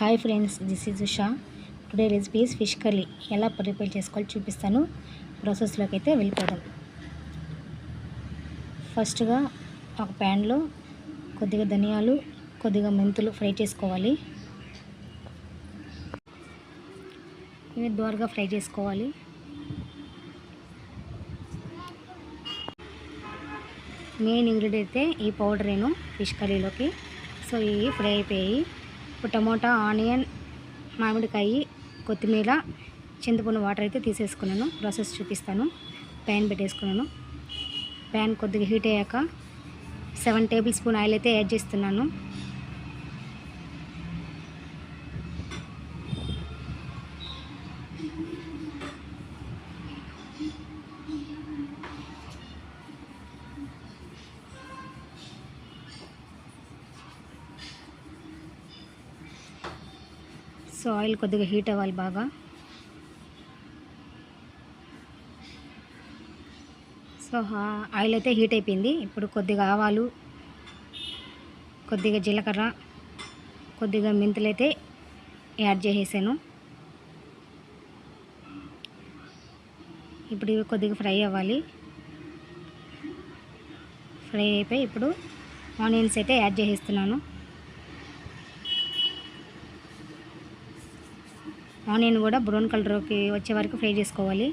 Hi friends, this is Usha. Today recipes fish curry ఎలా prepare చేసుకోవాలో చూపిస్తాను. ప్రాసెస్లోకి అయితే వెళ్ళిపోదాం. ఫస్ట్గా ఒక ప్యాన్లో కొద్దిగా ధనియాలు, కొద్దిగా మెంతులు ఫ్రై చేసుకోవాలి. ఇవి దోరగా ఫ్రై చేసుకోవాలి. మెయిన్ ఇంగ్రీడియంట్ అయితే ఈ పౌడరేను ఫిష్ కర్రీలోకి. సో ఇవి ఫ్రై అయిపోయాయి. ఇప్పుడు టమోటా, ఆనియన్, మామిడికాయ, కొత్తిమీర, చింతపండు వాటర్ అయితే తీసేసుకున్నాను. ప్రాసెస్ చూపిస్తాను. ప్యాన్ పెట్టేసుకున్నాను. ప్యాన్ కొద్దిగా హీట్ అయ్యాక 7 టేబుల్ స్పూన్ ఆయిల్ అయితే యాడ్ చేస్తున్నాను. సో ఆయిల్ కొద్దిగా హీట్ అవ్వాలి బాగా. సో ఆయిల్ అయితే హీట్ అయిపోయింది. ఇప్పుడు కొద్దిగా ఆవాలు, కొద్దిగా జీలకర్ర, కొద్దిగా మెంతులు అయితే యాడ్ చేసేసాను. ఇప్పుడు ఇవి కొద్దిగా ఫ్రై అవ్వాలి. ఫ్రై అయిపోయి ఇప్పుడు ఆనియన్స్ అయితే యాడ్ చేసేస్తున్నాను. ఆనియన్ కూడా బ్రౌన్ కలర్కి వచ్చే వరకు ఫ్రై చేసుకోవాలి.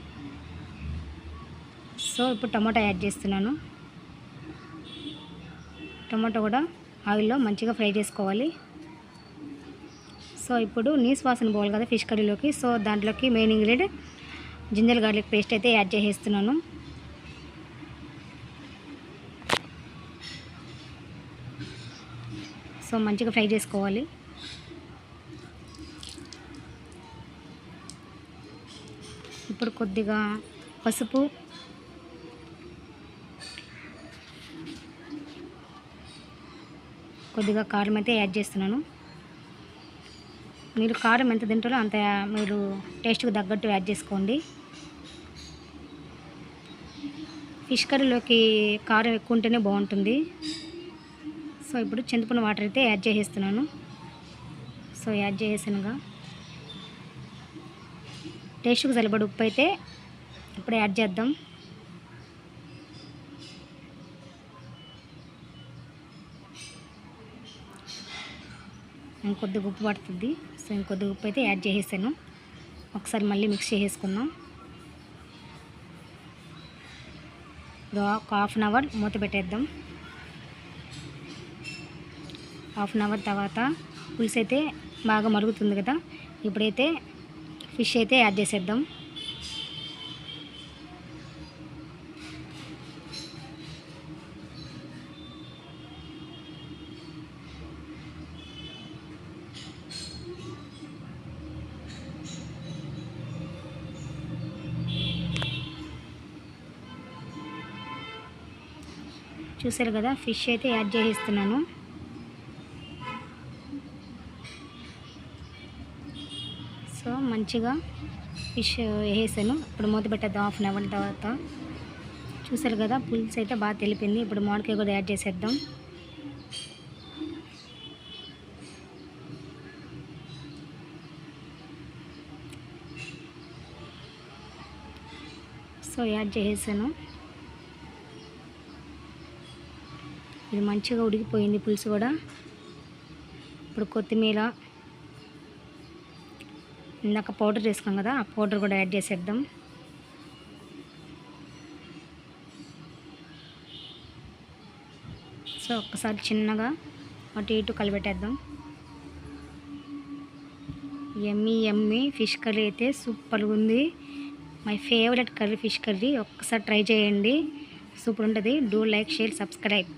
సో ఇప్పుడు టమాటా యాడ్ చేస్తున్నాను. టమాటా కూడా ఆయిల్లో మంచిగా ఫ్రై చేసుకోవాలి. సో ఇప్పుడు నీసు వాసన పోవాలి కదా ఫిష్ కర్రీలోకి. సో దాంట్లోకి main ingredient ginger garlic paste అయితే యాడ్ చేసేస్తున్నాను. సో మంచిగా ఫ్రై చేసుకోవాలి. ఇప్పుడు కొద్దిగా పసుపు, కొద్దిగా కారం అయితే యాడ్ చేస్తున్నాను. మీరు కారం ఎంత తింటారో అంత మీరు టేస్ట్కి తగ్గట్టు యాడ్ చేసుకోండి. ఫిష్ కర్రీలోకి కారం ఎక్కువ ఉంటేనే బాగుంటుంది. సో ఇప్పుడు చింతపండు వాటర్ అయితే యాడ్ చేసేస్తున్నాను. సో యాడ్ చేసేసానుగా. టేస్ట్కి సరిపడ ఉప్పు అయితే ఇప్పుడు యాడ్ చేద్దాం. ఇంకొద్దిగా ఉప్పు పడుతుంది. సో ఇంకొద్దిగా ఉప్పు అయితే యాడ్ చేసేసాను. ఒకసారి మళ్ళీ మిక్స్ చేసేసుకుందాం. ఒక హాఫ్ అన్ అవర్ మూత పెట్టేద్దాం. హాఫ్ అన్ అవర్ తర్వాత పులుసు అయితే బాగా మరుగుతుంది కదా. ఇప్పుడైతే ఫిష్ అయితే యాడ్ చేసేద్దాం. చూసారు కదా, ఫిష్ అయితే యాడ్ చేసేస్తున్నాను. సో మంచిగా ఫిష్ వేసాను. ఇప్పుడు మూత పెట్టేద్దాం హాఫ్ అన్ అవర్ తర్వాత. చూసారు కదా, పులుసు అయితే బాగా తెలిపింది. ఇప్పుడు మామిడికాయ కూడా యాడ్ చేసేద్దాం. సో యాడ్ చేసేసాను. ఇది మంచిగా ఉడికిపోయింది పులుసు కూడా. ఇప్పుడు కొత్తిమీర, ఇందాక పౌడర్ వేసుకున్నాం కదా, ఆ పౌడర్ కూడా యాడ్ చేసేద్దాం. సో ఒక్కసారి చిన్నగా అటు ఇటు కలిపెట్టేద్దాం. యమ్మీ యమ్మీ ఫిష్ కర్రీ అయితే సూపర్గా ఉంది. My favourite curry fish curry. ఒక్కసారి ట్రై చేయండి, సూపర్ ఉంటుంది. Do like, share, subscribe.